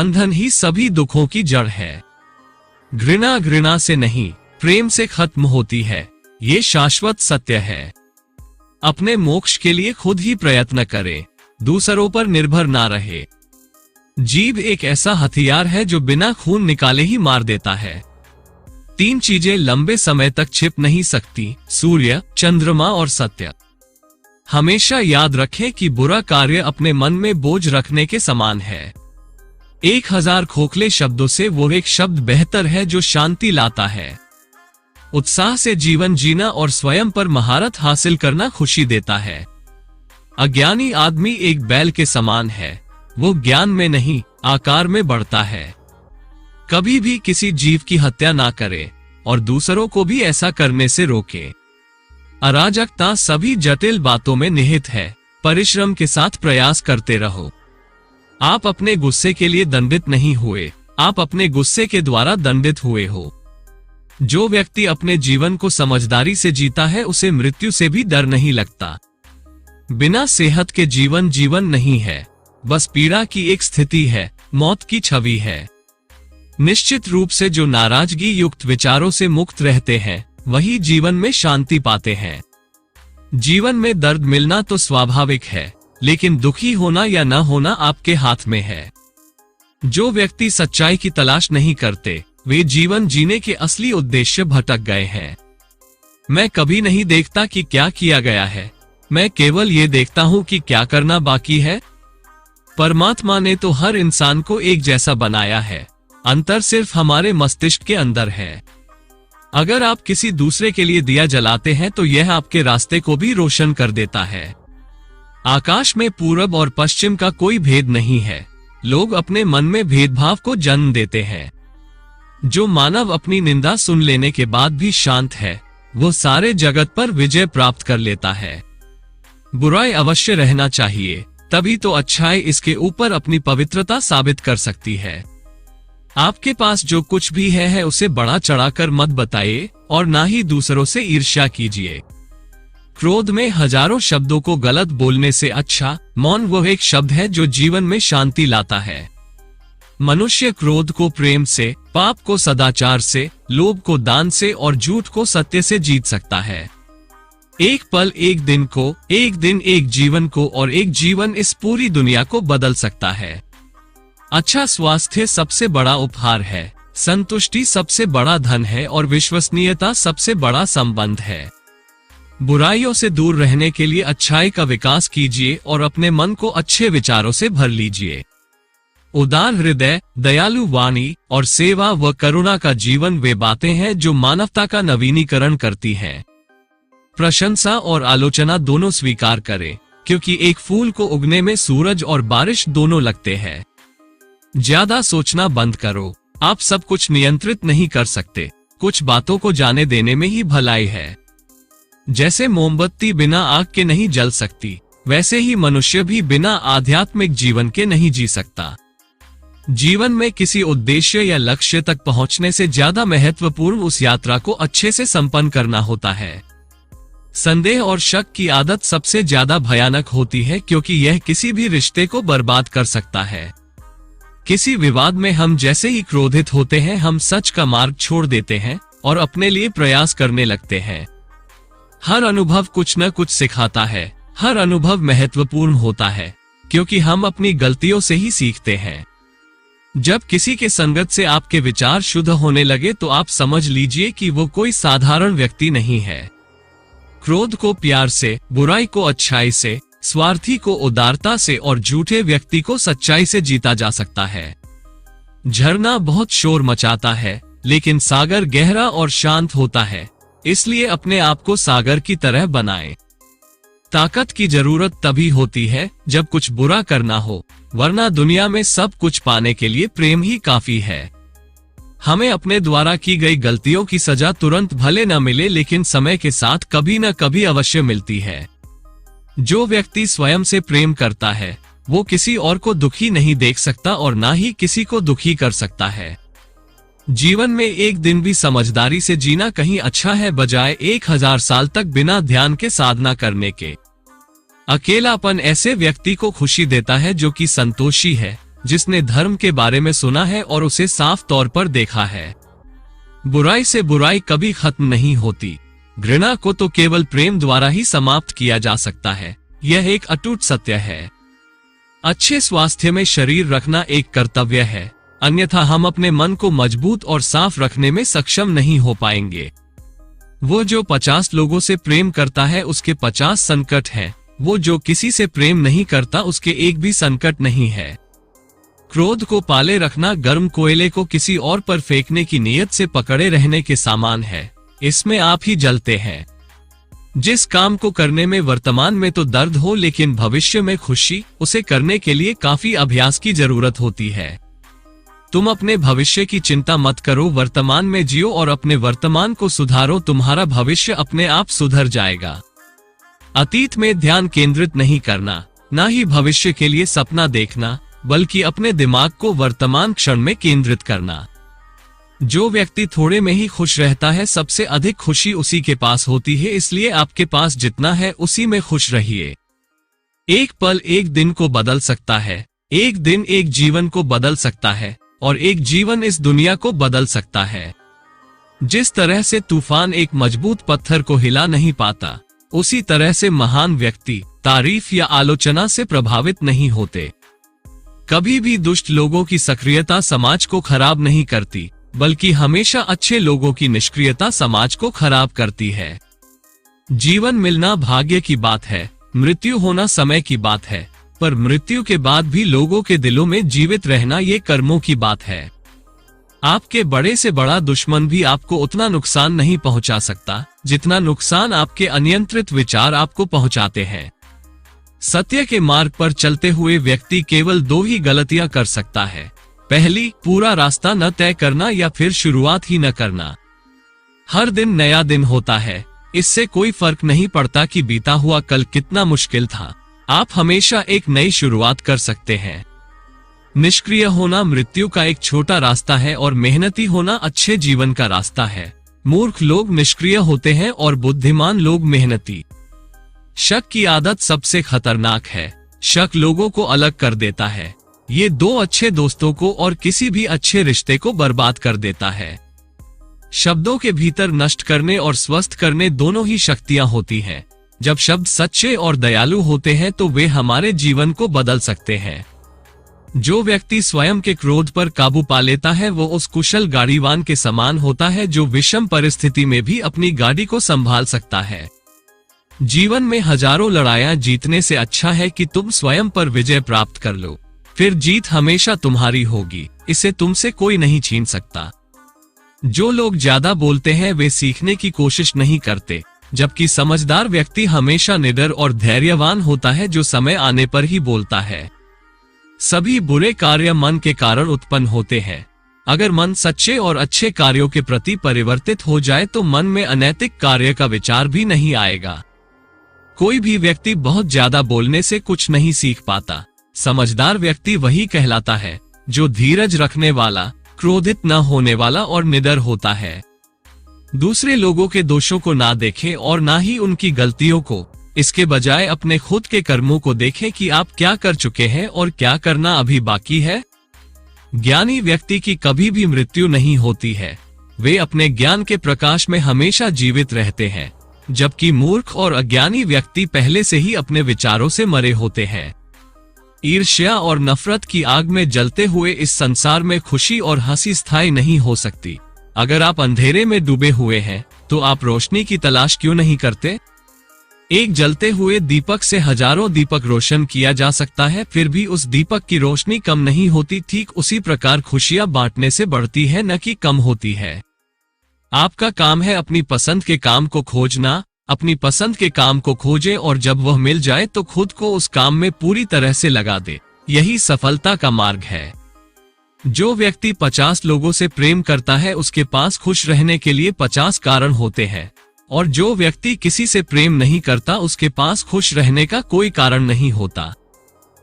बंधन ही सभी दुखों की जड़ है। घृणा घृणा से नहीं, प्रेम से खत्म होती है, ये शाश्वत सत्य है। अपने मोक्ष के लिए खुद ही प्रयत्न करें, दूसरों पर निर्भर ना रहे। जीभ एक ऐसा हथियार है जो बिना खून निकाले ही मार देता है। 3 चीजें लंबे समय तक छिप नहीं सकती, सूर्य, चंद्रमा और सत्य। हमेशा याद रखें कि बुरा कार्य अपने मन में बोझ रखने के समान है। 1000 खोखले शब्दों से वो एक शब्द बेहतर है जो शांति लाता है। उत्साह से जीवन जीना और स्वयं पर महारत हासिल करना खुशी देता है। अज्ञानी आदमी एक बैल के समान है, वो ज्ञान में नहीं, आकार में बढ़ता है। कभी भी किसी जीव की हत्या ना करे और दूसरों को भी ऐसा करने से रोके। अराजकता सभी जटिल बातों में निहित है, परिश्रम के साथ प्रयास करते रहो। आप अपने गुस्से के लिए दंडित नहीं हुए, आप अपने गुस्से के द्वारा दंडित हुए हो। जो व्यक्ति अपने जीवन को समझदारी से जीता है उसे मृत्यु से भी डर नहीं लगता। बिना सेहत के जीवन जीवन नहीं है, बस पीड़ा की एक स्थिति है, मौत की छवि है। निश्चित रूप से जो नाराजगी युक्त विचारों से मुक्त रहते हैं वही जीवन में शांति पाते हैं। जीवन में दर्द मिलना तो स्वाभाविक है, लेकिन दुखी होना या न होना आपके हाथ में है। जो व्यक्ति सच्चाई की तलाश नहीं करते वे जीवन जीने के असली उद्देश्य भटक गए हैं। मैं कभी नहीं देखता कि क्या किया गया है, मैं केवल ये देखता हूं कि क्या करना बाकी है। परमात्मा ने तो हर इंसान को एक जैसा बनाया है, अंतर सिर्फ हमारे मस्तिष्क के अंदर है। अगर आप किसी दूसरे के लिए दिया जलाते हैं तो यह आपके रास्ते को भी रोशन कर देता है। आकाश में पूरब और पश्चिम का कोई भेद नहीं है, लोग अपने मन में भेदभाव को जन्म देते हैं। जो मानव अपनी निंदा सुन लेने के बाद भी शांत है, वो सारे जगत पर विजय प्राप्त कर लेता है। बुराई अवश्य रहना चाहिए, तभी तो अच्छाई इसके ऊपर अपनी पवित्रता साबित कर सकती है। आपके पास जो कुछ भी है उसे बढ़ा चढ़ाकर मत बताइए और ना ही दूसरों से ईर्ष्या कीजिए। क्रोध में हजारों शब्दों को गलत बोलने से अच्छा मौन वो एक शब्द है जो जीवन में शांति लाता है। मनुष्य क्रोध को प्रेम से, पाप को सदाचार से, लोभ को दान से और झूठ को सत्य से जीत सकता है। एक पल एक दिन को, एक दिन एक जीवन को और एक जीवन इस पूरी दुनिया को बदल सकता है। अच्छा स्वास्थ्य सबसे बड़ा उपहार है, संतुष्टि सबसे बड़ा धन है और विश्वसनीयता सबसे बड़ा संबंध है। बुराइयों से दूर रहने के लिए अच्छाई का विकास कीजिए और अपने मन को अच्छे विचारों से भर लीजिए। उदार हृदय, दयालु वाणी और सेवा व करुणा का जीवन वे बातें हैं जो मानवता का नवीनीकरण करती हैं। प्रशंसा और आलोचना दोनों स्वीकार करें, क्योंकि एक फूल को उगने में सूरज और बारिश दोनों लगते हैं। ज्यादा सोचना बंद करो, आप सब कुछ नियंत्रित नहीं कर सकते, कुछ बातों को जाने देने में ही भलाई है। जैसे मोमबत्ती बिना आग के नहीं जल सकती, वैसे ही मनुष्य भी बिना आध्यात्मिक जीवन के नहीं जी सकता। जीवन में किसी उद्देश्य या लक्ष्य तक पहुंचने से ज्यादा महत्वपूर्ण उस यात्रा को अच्छे से संपन्न करना होता है। संदेह और शक की आदत सबसे ज्यादा भयानक होती है, क्योंकि यह किसी भी रिश्ते को बर्बाद कर सकता है। किसी विवाद में हम जैसे ही क्रोधित होते हैं, हम सच का मार्ग छोड़ देते हैं और अपने लिए प्रयास करने लगते हैं। हर अनुभव कुछ न कुछ सिखाता है, हर अनुभव महत्वपूर्ण होता है, क्योंकि हम अपनी गलतियों से ही सीखते हैं। जब किसी के संगत से आपके विचार शुद्ध होने लगे तो आप समझ लीजिए कि वो कोई साधारण व्यक्ति नहीं है। क्रोध को प्यार से, बुराई को अच्छाई से, स्वार्थी को उदारता से और झूठे व्यक्ति को सच्चाई से जीता जा सकता है। झरना बहुत शोर मचाता है, लेकिन सागर गहरा और शांत होता है, इसलिए अपने आप को सागर की तरह बनाएं। ताकत की जरूरत तभी होती है जब कुछ बुरा करना हो, वरना दुनिया में सब कुछ पाने के लिए प्रेम ही काफी है। हमें अपने द्वारा की गई गलतियों की सजा तुरंत भले न मिले, लेकिन समय के साथ कभी न कभी अवश्य मिलती है। जो व्यक्ति स्वयं से प्रेम करता है वो किसी और को दुखी नहीं देख सकता और ना ही किसी को दुखी कर सकता है। जीवन में एक दिन भी समझदारी से जीना कहीं अच्छा है, बजाय 1000 साल तक बिना ध्यान के साधना करने के। अकेलापन ऐसे व्यक्ति को खुशी देता है जो कि संतोषी है, जिसने धर्म के बारे में सुना है और उसे साफ तौर पर देखा है। बुराई से बुराई कभी खत्म नहीं होती। घृणा को तो केवल प्रेम द्वारा ही समाप्त किया जा सकता है। यह एक अटूट सत्य है। अच्छे स्वास्थ्य में शरीर रखना एक कर्तव्य है, अन्यथा हम अपने मन को मजबूत और साफ रखने में सक्षम नहीं हो पाएंगे। वो जो 50 लोगों से प्रेम करता है उसके 50 संकट हैं। वो जो किसी से प्रेम नहीं करता उसके एक भी संकट नहीं है। क्रोध को पाले रखना गर्म कोयले को किसी और पर फेंकने की नीयत से पकड़े रहने के समान है। इसमें आप ही जलते हैं। जिस काम को करने में वर्तमान में तो दर्द हो लेकिन भविष्य में खुशी, उसे करने के लिए काफी अभ्यास की जरूरत होती है। तुम अपने भविष्य की चिंता मत करो, वर्तमान में जियो और अपने वर्तमान को सुधारो। तुम्हारा भविष्य अपने आप सुधर जाएगा। अतीत में ध्यान केंद्रित नहीं करना, ना ही भविष्य के लिए सपना देखना, बल्कि अपने दिमाग को वर्तमान क्षण में केंद्रित करना। जो व्यक्ति थोड़े में ही खुश रहता है, सबसे अधिक खुशी उसी के पास होती है। इसलिए आपके पास जितना है उसी में खुश रहिए। एक पल एक दिन को बदल सकता है, एक दिन एक जीवन को बदल सकता है, और एक जीवन इस दुनिया को बदल सकता है। जिस तरह से तूफान एक मजबूत पत्थर को हिला नहीं पाता, उसी तरह से महान व्यक्ति तारीफ या आलोचना से प्रभावित नहीं होते। कभी भी दुष्ट लोगों की सक्रियता समाज को खराब नहीं करती, बल्कि हमेशा अच्छे लोगों की निष्क्रियता समाज को खराब करती है। जीवन मिलना भाग्य की बात है, मृत्यु होना समय की बात है, पर मृत्यु के बाद भी लोगों के दिलों में जीवित रहना ये कर्मों की बात है। आपके बड़े से बड़ा दुश्मन भी आपको उतना नुकसान नहीं पहुंचा सकता जितना नुकसान आपके अनियंत्रित विचार आपको पहुंचाते हैं। सत्य के मार्ग पर चलते हुए व्यक्ति केवल 2 ही गलतियां कर सकता है। पहली, पूरा रास्ता न तय करना, या फिर शुरुआत ही न करना। हर दिन नया दिन होता है, इससे कोई फर्क नहीं पड़ता कि बीता हुआ कल कितना मुश्किल था। आप हमेशा एक नई शुरुआत कर सकते हैं। निष्क्रिय होना मृत्यु का एक छोटा रास्ता है और मेहनती होना अच्छे जीवन का रास्ता है। मूर्ख लोग निष्क्रिय होते हैं और बुद्धिमान लोग मेहनती। शक की आदत सबसे खतरनाक है। शक लोगों को अलग कर देता है। ये 2 अच्छे दोस्तों को और किसी भी अच्छे रिश्ते को बर्बाद कर देता है। शब्दों के भीतर नष्ट करने और स्वस्थ करने दोनों ही शक्तियां होती हैं। जब शब्द सच्चे और दयालु होते हैं तो वे हमारे जीवन को बदल सकते हैं। जो व्यक्ति स्वयं के क्रोध पर काबू पा लेता है वो उस कुशल गाड़ीवान के समान होता है जो विषम परिस्थिति में भी अपनी गाड़ी को संभाल सकता है। जीवन में हजारों लड़ाइयां जीतने से अच्छा है कि तुम स्वयं पर विजय प्राप्त कर लो, फिर जीत हमेशा तुम्हारी होगी। इसे तुमसे कोई नहीं छीन सकता। जो लोग ज्यादा बोलते हैं वे सीखने की कोशिश नहीं करते, जबकि समझदार व्यक्ति हमेशा निडर और धैर्यवान होता है जो समय आने पर ही बोलता है। सभी बुरे कार्य मन के कारण उत्पन्न होते हैं। अगर मन सच्चे और अच्छे कार्यों के प्रति परिवर्तित हो जाए तो मन में अनैतिक कार्य का विचार भी नहीं आएगा। कोई भी व्यक्ति बहुत ज्यादा बोलने से कुछ नहीं सीख पाता। समझदार व्यक्ति वही कहलाता है जो धीरज रखने वाला, क्रोधित न होने वाला और निडर होता है। दूसरे लोगों के दोषों को ना देखें और ना ही उनकी गलतियों को, इसके बजाय अपने खुद के कर्मों को देखें कि आप क्या कर चुके हैं और क्या करना अभी बाकी है। ज्ञानी व्यक्ति की कभी भी मृत्यु नहीं होती है। वे अपने ज्ञान के प्रकाश में हमेशा जीवित रहते हैं, जबकि मूर्ख और अज्ञानी व्यक्ति पहले से ही अपने विचारों से मरे होते हैं। ईर्ष्या और नफरत की आग में जलते हुए इस संसार में खुशी और हंसी स्थायी नहीं हो सकती। अगर आप अंधेरे में डूबे हुए हैं तो आप रोशनी की तलाश क्यों नहीं करते? एक जलते हुए दीपक से हजारों दीपक रोशन किया जा सकता है, फिर भी उस दीपक की रोशनी कम नहीं होती। ठीक उसी प्रकार खुशियां बांटने से बढ़ती है, न कि कम होती है। आपका काम है अपनी पसंद के काम को खोजना। अपनी पसंद के काम को खोजें और जब वह मिल जाए तो खुद को उस काम में पूरी तरह से लगा दे। यही सफलता का मार्ग है। जो व्यक्ति 50 लोगों से प्रेम करता है उसके पास खुश रहने के लिए 50 कारण होते हैं, और जो व्यक्ति किसी से प्रेम नहीं करता उसके पास खुश रहने का कोई कारण नहीं होता।